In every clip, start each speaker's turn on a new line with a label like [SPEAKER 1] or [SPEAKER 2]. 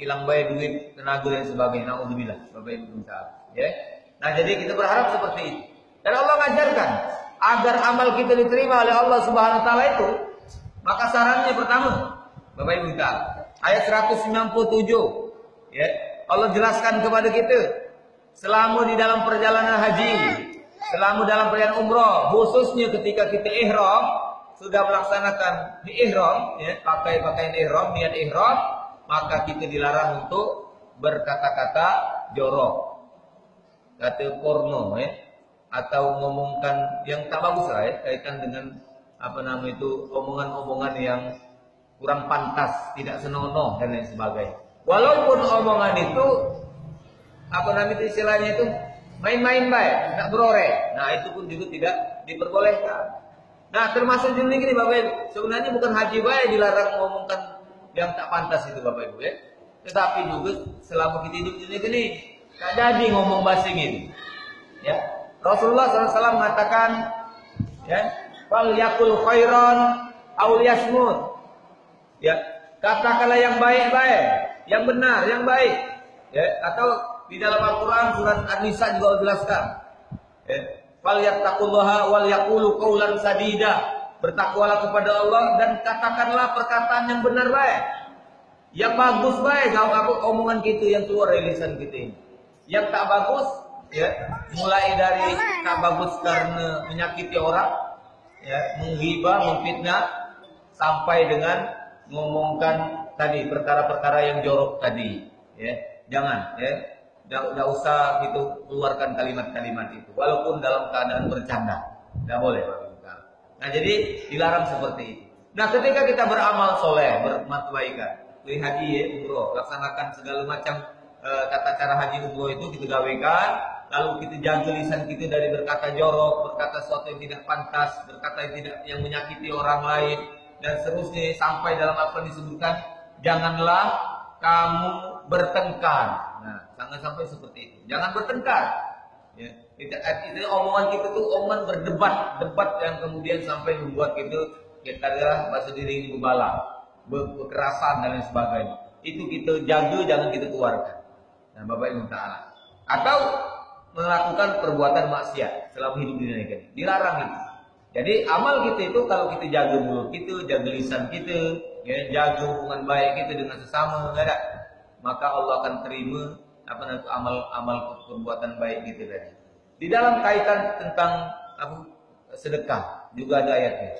[SPEAKER 1] hilang baik duit, tenaga dan sebagainya. Nauzubillah, Bapak Ibu ya. Nah, jadi kita berharap seperti itu. Dan Allah mengajarkan agar amal kita diterima oleh Allah Subhanahu wa taala itu, maka sarannya pertama, Bapak Ibu ayat 197 ya. Allah jelaskan kepada kita selama di dalam perjalanan haji, selama dalam perjalanan umrah, khususnya ketika kita ihram, sudah melaksanakan di ihram ya, pakai pakaian ihram, niat ihram, maka kita dilarang untuk berkata-kata jorok, kata porno ya, atau ngomongkan yang tak bagus lah ya, kaitan dengan omongan-omongan yang kurang pantas, tidak senonoh dan lain sebagainya. Walaupun omongan itu istilahnya itu main-main baik, tak berorek. Nah, itu pun juga tidak diperbolehkan. Nah, termasuk juga gini Bapak Ibu, sebenarnya bukan haji baik dilarang ngomongkan yang tak pantas itu Bapak Ibu ya. Tetapi juga selama kita hidup di dunia ini, tak jadi ngomong basing ini. Ya. Rasulullah SAW mengatakan, ya, fal yakul khairan aw liyasmut. Ya, katakanlah yang baik-baik, yang benar, yang baik. Ya, atau di dalam Al-Qur'an surat An-Nisa juga jelaskan. Ya, fal yattaqullaha wal yaqulu qaulan sadida. Bertakwalah kepada Allah dan katakanlah perkataan yang benar baik. Yang bagus baik, omongan kita yang keluar dari lisan kita ini. Yang tak bagus, ya, mulai dari tak bagus karena menyakiti orang, ya, menghibah, memfitnah, sampai dengan ngomongkan tadi perkara-perkara yang jorok tadi, ya. Jangan, ya, tidak usah gitu keluarkan kalimat-kalimat itu, walaupun dalam keadaan bercanda, tidak boleh. Nah, jadi dilarang seperti itu. Nah, ketika kita beramal soleh, berbuat kebaikan, beri haji, ya, umroh, laksanakan segala macam tata cara haji umroh itu kita gawekan, lalu kita jaga lisan kita dari berkata jorok, berkata sesuatu yang tidak pantas, berkata yang menyakiti orang lain, dan seterusnya sampai dalam apa yang disebutkan, janganlah kamu bertengkar. Nah, jangan sampai seperti itu. Jangan bertengkar. Ya, itu omongan kita tuh omongan debat yang kemudian sampai membuat kita adalah bahasa diri membala, kekerasan dan lain sebagainya. Itu kita jaga, jangan kita keluarkan. Nah, Bapak Ibu Ta'ala. Atau melakukan perbuatan maksiat selama hidup di dunia ini. Dilarang itu. Jadi amal kita itu kalau kita jaga mulut kita, jaga lisan kita, ya, jaga hubungan baik kita dengan sesama, enggak ada, maka Allah akan terima amal perbuatan baik kita tadi. Di dalam kaitan tentang sedekah juga ada ayatnya.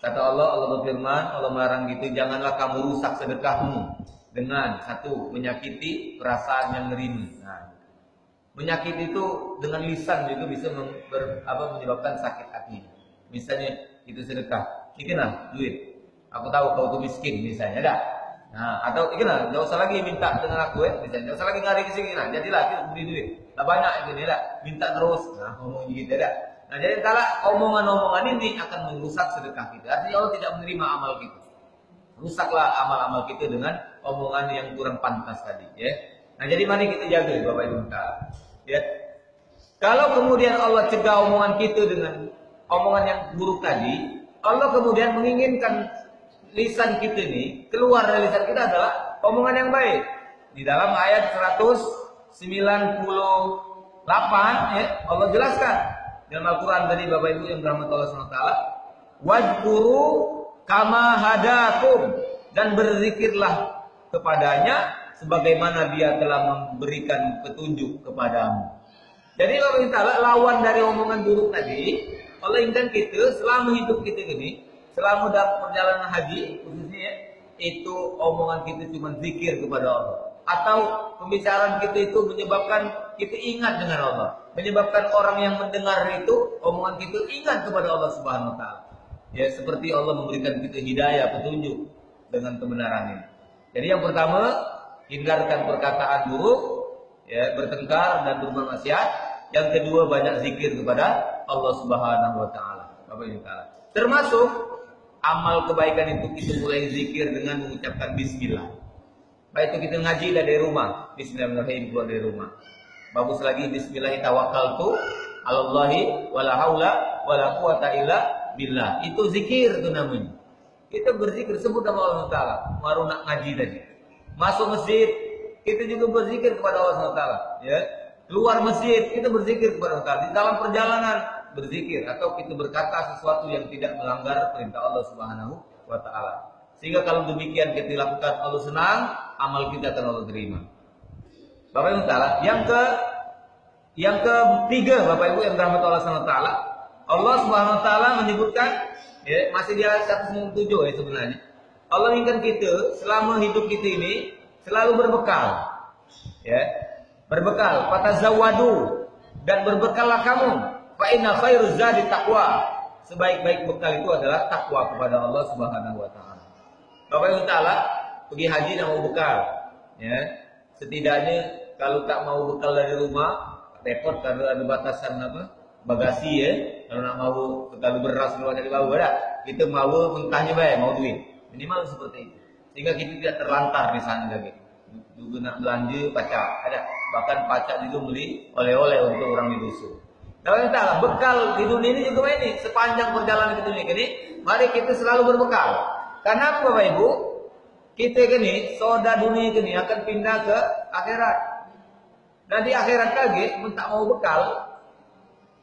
[SPEAKER 1] Kata Allah berfirman, Allah melarang gitu, janganlah kamu rusak sedekahmu dengan satu menyakiti perasaan yang nerima. Nah, menyakiti itu dengan lisan juga bisa menyebabkan sakit hati. Misalnya itu sedekah, ikhlas duit. Aku tahu kau tuh miskin misalnya, dah. Nah, atau ikhlas, enggak usah lagi minta dengan aku ya, misalnya, enggak usah lagi ngari ke sini, nah, jadilah kita beri duit. Lah banyak ini dah, minta terus. Nah, ngomong gitu dah. Nah, jadi kalau omongan-omongan ini akan merusak sedekah kita. Artinya Allah tidak menerima amal kita. Rusaklah amal-amal kita dengan omongan yang kurang pantas tadi, ya. Nah, jadi mari kita jaga Bapak Ibu ya. Kalau kemudian Allah cegah omongan kita dengan omongan yang buruk tadi, Allah kemudian menginginkan lisan kita ini, keluar dari lisan kita adalah omongan yang baik. Di dalam ayat 198 ya, Allah jelaskan dalam Al-Quran tadi Bapak Ibu yang dirahmati Allah SWT, wajkuru kama hadakum, dan berzikirlah kepadanya sebagaimana dia telah memberikan petunjuk kepadamu. Jadi Allah minta lawan dari omongan buruk tadi. Allah inginkan kita selama hidup kita ini, selama dalam perjalanan haji khususnya, itu omongan kita cuma zikir kepada Allah. Atau pembicaraan kita itu menyebabkan kita ingat dengan Allah, menyebabkan orang yang mendengar itu omongan kita ingat kepada Allah Subhanahu Wa Taala. Ya, seperti Allah memberikan kita hidayah, petunjuk dengan kebenaran ini. Jadi yang pertama, hindarkan perkataan buruk, ya, bertengkar dan berbuat maksiat. Yang kedua, banyak zikir kepada Allah Subhanahu Wa Taala. Bapak Ibu Taala. Termasuk amal kebaikan itu kita mulai zikir dengan mengucapkan Bismillah. Baik itu kita ngaji dari rumah, Bismillahirrahmanirrahim, keluar dari rumah. Bagus lagi Bismillahirrahmanirrahim, Allahi wala haula wala quwata illa billah. Itu zikir itu namanya. Kita berzikir sebut nama Allah Taala. Baru nak ngaji tadi. Masuk masjid, kita juga berzikir kepada Allah SWT. Ya. Keluar masjid, kita berzikir kepada Allah. Di dalam perjalanan berzikir atau kita berkata sesuatu yang tidak melanggar perintah Allah Subhanahu wa taala. Sehingga kalau demikian kita lakukan, Allah senang, amal kita akan Allah terima. Bapak Ibu taala, yang ketiga Bapak Ibu yang dirahmati Allah Subhanahu wa taala, Allah Subhanahu wa taala menyebutkan ya, masih di ayat 197 ya sebenarnya. Allah inginkan kita selama hidup kita ini selalu berbekal. Ya. Berbekal, fatazawwadu, dan berbekallah kamu. Fa inna khairuz zadi taqwa. Sebaik-baik bekal itu adalah takwa kepada Allah Subhanahu wa taala. Bapak Ibu taala, pergi haji dan mau bekal. Ya. Setidaknya kalau tak mau bekal dari rumah, repot karena ada batasan apa? Bagasi ya. Kalau nak mau kalau beras keluar dari bawah ada. Kita mau mentahnya baik, mau duit. Minimal seperti itu. Sehingga kita tidak terlantar di sana lagi. Juga nak belanja pacak ada, bahkan pacak juga beli oleh-oleh untuk orang di dusun. Nah, kita bekal di dunia ini juga ini sepanjang perjalanan di dunia ini, mari kita selalu berbekal. Karena Bapak Ibu, kita ini soda dunia ini akan pindah ke akhirat. Nah di akhirat lagi, tak mau bekal,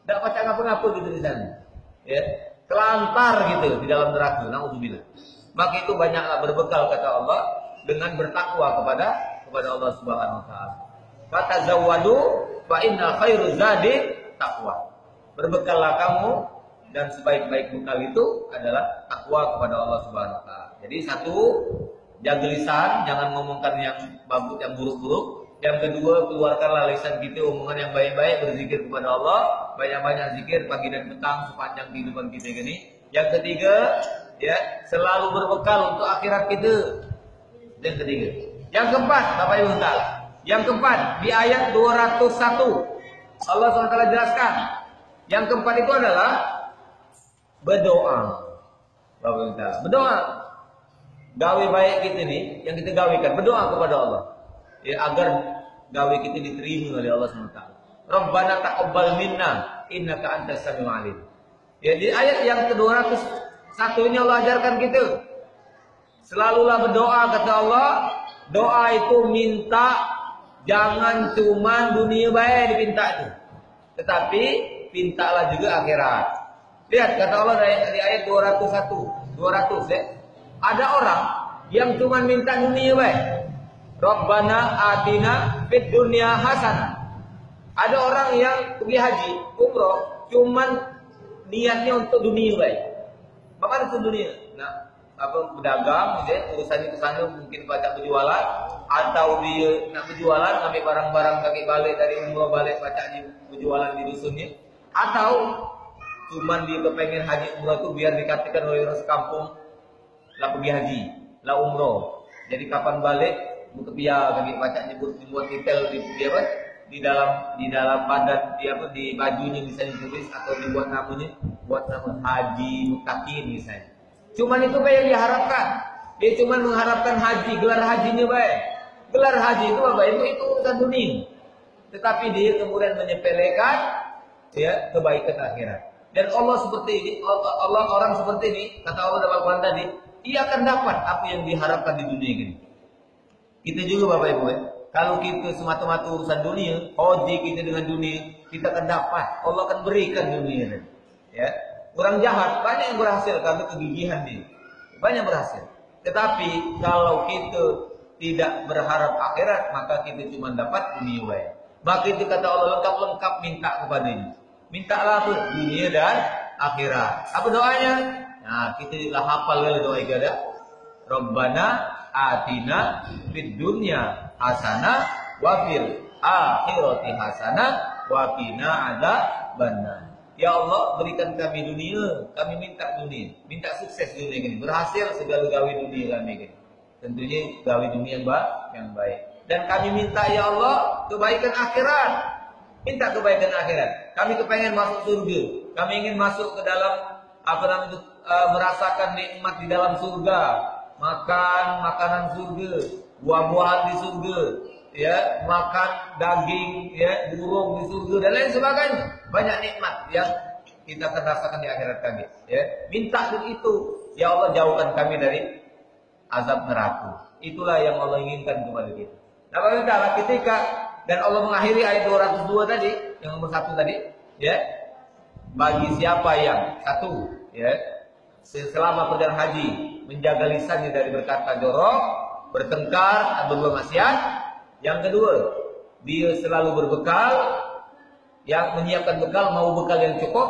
[SPEAKER 1] tak pacak ngapa-ngapa gitu di sana, ya, telantar gitu di dalam neraka. Nauzubillah. Maka itu banyaklah berbekal kata Allah dengan bertakwa kepada Allah Subhanahu wa taala. Fatazawwadu fa inna khairu zadi taqwa. Berbekallah kamu dan sebaik-baik bekal itu adalah takwa kepada Allah Subhanahu wa taala. Jadi satu, jaga lisan, jangan ngomongkan yang bagus, yang buruk-buruk. Yang kedua, keluarkanlah lisan kita omongan yang baik-baik, berzikir kepada Allah, banyak-banyak zikir pagi dan petang sepanjang kehidupan kita ini. Yang ketiga, ya, selalu berbekal untuk akhirat kita. Yang ketiga. Yang keempat, Bapak Ibu taala. Yang keempat di ayat 201 Allah SWT jelaskan. Yang keempat itu adalah berdoa. Bapak Ibu taala, berdoa. Gawe baik kita nih, yang kita gawekan, berdoa kepada Allah. Ya, agar gawe kita diterima oleh Allah SWT. Rabbana taqabbal minna innaka antas samiul alim. Ya, di ayat yang ke-201 ini Allah ajarkan kita. Selalulah berdoa kata Allah. Doa itu minta, jangan cuma dunia baik dipinta itu, tetapi pintalah juga akhirat. Lihat kata Allah di ayat 200 ya. Ada orang yang cuma minta dunia baik. Rabbana atina fid dunya hasanah. Ada orang yang pergi haji, umroh, cuman niatnya untuk dunia baik. Apa itu dunia? Nah, apa berdagang, gitu, urusannya ke sana mungkin pacak berjualan, atau dia nak berjualan ambil barang-barang kaki balik dari umroh balik pacaknya berjualan di dusunnya, atau cuman dia kepengen haji umroh itu biar dikatakan oleh orang sekampung lah pergi haji, lah umroh. Jadi kapan balik buka biar kaki pacaknya buat detail di dalam badan di bajunya misalnya tulis atau dibuat namanya buat nama haji mutakin misalnya. Cuman itu yang diharapkan. Dia cuma mengharapkan haji, gelar hajinya baik. Gelar haji itu apa? Itu urusan dunia. Tetapi dia kemudian menyepelekan ya kebaikan akhirat. Dan Allah seperti ini, Allah orang seperti ini, kata Allah dalam Al-Quran tadi, ia akan dapat apa yang diharapkan di dunia ini. Kita juga Bapak Ibu, kalau kita semata-mata urusan dunia, haji kita dengan dunia, kita akan dapat. Allah akan berikan dunia ini. Ya. Orang jahat banyak yang berhasil karena kegigihan dia. Banyak berhasil. Tetapi kalau kita tidak berharap akhirat, maka kita cuma dapat dunia baik. Maka itu kata Allah lengkap-lengkap minta kepadanya. Mintalah apa? Dunia dan akhirat. Apa doanya? Nah, kita juga hafal doa kita. Rabbana atina fid dunya hasanah wa fil akhirati hasanah wa qina adzabannar. Ya Allah, berikan kami dunia, kami minta dunia, minta sukses dunia ini, berhasil segala gawe dunia kami ini. Tentunya gawe dunia yang baik. Dan kami minta ya Allah kebaikan akhirat, minta kebaikan akhirat. Kami kepengen masuk surga, kami ingin masuk ke dalam merasakan nikmat di dalam surga, makan makanan surga, buah-buahan di surga, ya, makan daging, ya, burung di surga dan lain sebagainya. Banyak nikmat yang kita akan rasakan di akhirat kami, ya. Minta itu, ya Allah jauhkan kami dari azab neraka. Itulah yang Allah inginkan kepada kita. Nah, Bapak Ta'ala ketika dan Allah mengakhiri ayat 202 tadi, yang nomor 1 tadi, ya. Bagi siapa yang satu, ya, selama perjalanan haji menjaga lisannya dari berkata jorok, bertengkar atau berbuat maksiat. Yang kedua, dia selalu berbekal, yang menyiapkan bekal, mau bekal yang cukup.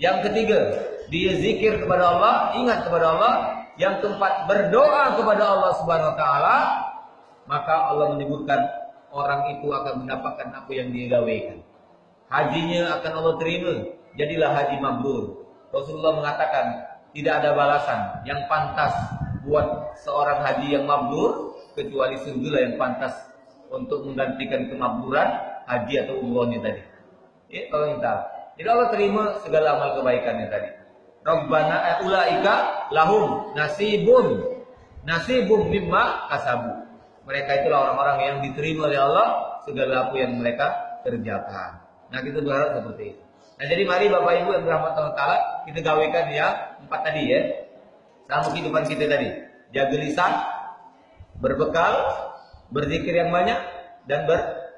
[SPEAKER 1] Yang ketiga, dia zikir kepada Allah, ingat kepada Allah. Yang keempat, berdoa kepada Allah Subhanahu wa taala. Maka Allah menyebutkan orang itu akan mendapatkan apa yang dia gawaikan. Hajinya akan Allah terima. Jadilah haji mabrur. Rasulullah mengatakan tidak ada balasan yang pantas buat seorang haji yang mabrur kecuali surga yang pantas untuk menggantikan kemabruran haji atau umrohnya tadi. Ya, Allah minta. Jadi Allah terima segala amal kebaikannya tadi. Rabbana ulaika lahum nasibum mimma kasabu. Mereka itulah orang-orang yang diterima oleh Allah segala apa yang mereka kerjakan. Nah, kita berharap seperti itu. Nah, jadi mari Bapak Ibu yang dirahmati Allah Ta'ala, kita gawekan ya 4 tadi ya. Sama kehidupan kita tadi. Jaga lisan, berbekal, berzikir yang banyak, dan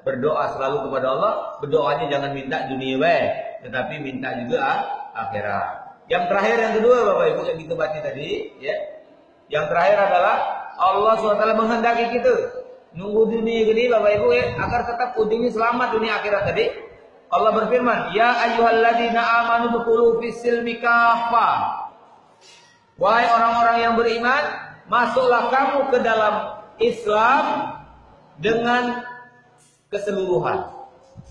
[SPEAKER 1] berdoa selalu kepada Allah. Berdoanya jangan minta dunia tetapi minta juga akhirat. Yang terakhir, yang kedua Bapak Ibu yang kita baca tadi ya. Yang terakhir adalah Allah SWT menghendaki kita nunggu dunia gini Bapak Ibu ya, agar tetap ujungnya selamat dunia akhirat tadi. Allah berfirman, ya ayyuhalladzina amanu dukhulu fis-silmi kaffah. Wahai orang-orang yang beriman, masuklah kamu ke dalam Islam dengan keseluruhan.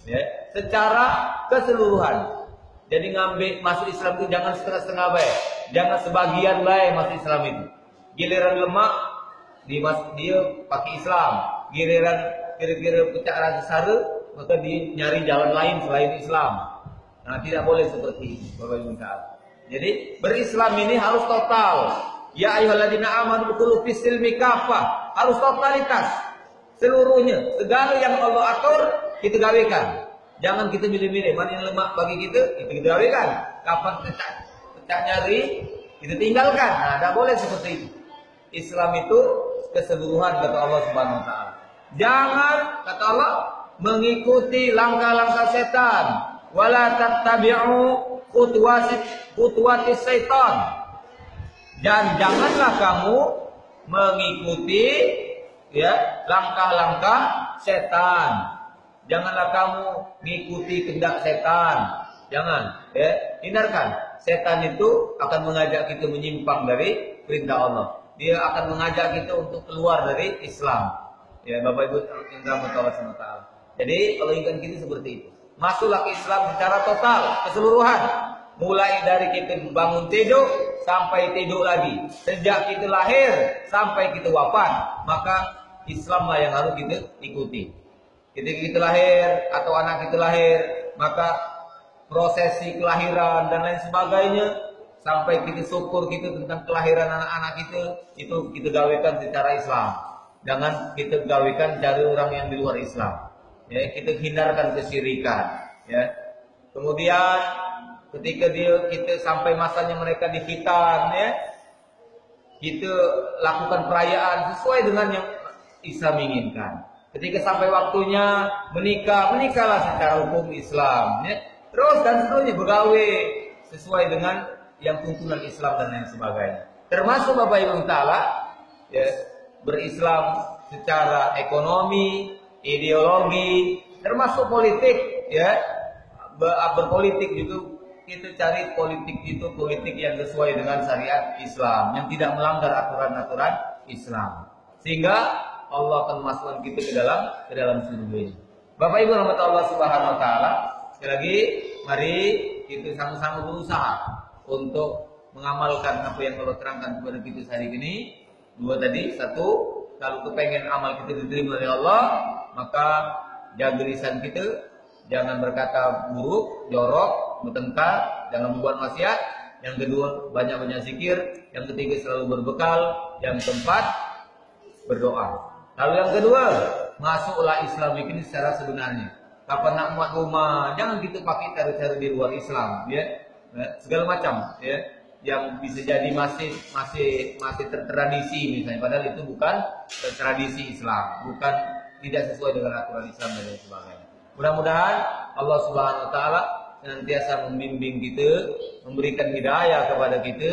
[SPEAKER 1] Ya, secara keseluruhan. Jadi ngambil masuk Islam itu jangan setengah-setengah baik, jangan sebagian baik masuk Islam itu. Giliran lemak dia pakai Islam, giliran kira-kira pecah rasa sara maka dia nyari jalan lain selain Islam. Nah, tidak boleh seperti itu, Bapak Ibu taala. Jadi berislam ini harus total. Ya ayyuhalladzina amanu dukhulu fis-silmi kaffah, harus totalitas seluruhnya. Segala yang Allah atur kita gawekan. Jangan kita milih-milih mana yang lemak bagi kita gawekan. Kapan pecah nyari kita tinggalkan. Nah, tidak boleh seperti itu. Islam itu keseluruhan kata Allah Subhanahu wa taala. Jangan kata Allah mengikuti langkah-langkah setan, wala tattabi'u khutuwatis syaitan. Dan janganlah kamu mengikuti ya langkah-langkah setan. Janganlah kamu mengikuti kehendak setan. Jangan, ya, hindarkan. Setan itu akan mengajak kita menyimpang dari perintah Allah. Dia akan mengajak kita untuk keluar dari Islam. Ya, Bapak Ibu yang dirahmati Allah SWT. Jadi kalau ingin kita seperti itu, masuklah ke Islam secara total, keseluruhan, mulai dari kita bangun tidur sampai tidur lagi, sejak kita lahir sampai kita wafat, maka Islamlah yang harus kita ikuti. Ketika kita lahir atau anak kita lahir, maka prosesi kelahiran dan lain sebagainya sampai kita syukur kita tentang kelahiran anak-anak kita itu kita gawekan secara Islam. Jangan kita gawekan cara orang yang di luar Islam. Ya, kita hindarkan kesyirikan. Ya. Kemudian ketika kita sampai masanya mereka dihitan, ya, kita lakukan perayaan sesuai dengan yang Islam inginkan. Ketika sampai waktunya menikahlah secara hukum Islam. Ya. Terus dan seterusnya bergawe sesuai dengan yang tuntunan Islam dan lain sebagainya. Termasuk Bapak Ibu taala, ya, berislam secara ekonomi, ideologi, termasuk politik, ya, berpolitik itu kita cari politik itu politik yang sesuai dengan syariat Islam, yang tidak melanggar aturan-aturan Islam, sehingga Allah akan memasukkan kita ke dalam surga ini. Bapak Ibu rahmat Allah Subhanahu Wa Taala, sekali lagi, mari kita sama-sama berusaha untuk mengamalkan apa yang Allah terangkan kepada kita hari ini. Dua tadi, satu, kalau kepengen amal kita diterima oleh Allah, maka jaga lisan kita, jangan berkata buruk, jorok, bertengkar, jangan membuat maksiat. Yang kedua, banyak-banyak zikir. Yang ketiga, selalu berbekal. Yang keempat, berdoa. Lalu yang kedua, masuklah Islam ini secara sebenarnya. Kapan nak buat rumah, jangan kita pakai cara-cara di luar Islam, ya. Segala macam, ya, yang bisa jadi masih tertradisi misalnya, padahal itu bukan tradisi Islam, bukan tidak sesuai dengan aturan Islam dan lain sebagainya. Mudah-mudahan Allah Subhanahu wa taala senantiasa membimbing kita, memberikan hidayah kepada kita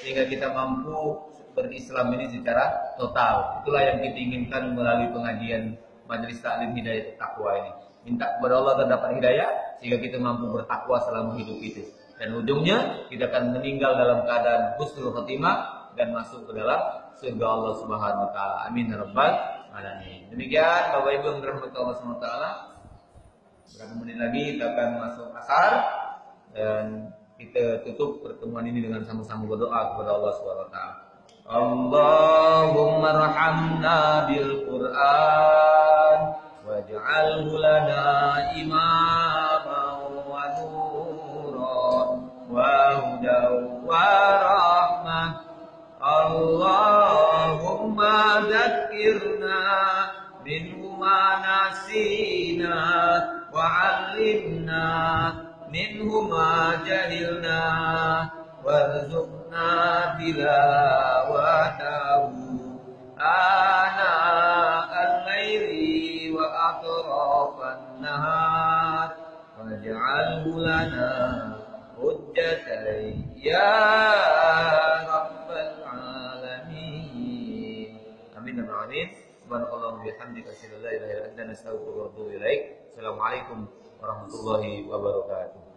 [SPEAKER 1] sehingga kita mampu berislam ini secara total. Itulah yang kita inginkan melalui pengajian Majelis Taklim Hidayah Takwa ini. Minta kepada Allah terdapat hidayah sehingga kita mampu bertakwa selama hidup kita. Dan ujungnya kita akan meninggal dalam keadaan husnul khotimah dan masuk ke dalam surga Allah Subhanahu wa taala. Amin ya rabbal alamin. Demikian Bapak Ibu yang dirahmati Allah Subhanahu wa taala. Berapa menit lagi kita akan masuk asar dan kita tutup pertemuan ini dengan sama-sama berdoa kepada Allah Subhanahu wa taala. Allahumma arhamna bil Qur'an waj'alhu lana imaman wa nuran wa hudan wa rahmah. Allahumma dzakkirna minhu ma nasina wa 'allimna minhu ma jahilna warzuqna tilawatahu ana al-laili wa atrafan nahar waj'alhu lana hujjatan ya rabbal alamin. Amin ya amin. Subhanallah wa bihamdika asyhadu an la ilaha illa anta astaghfiruka wa atubu ilaik. Assalamualaikum warahmatullahi wabarakatuh.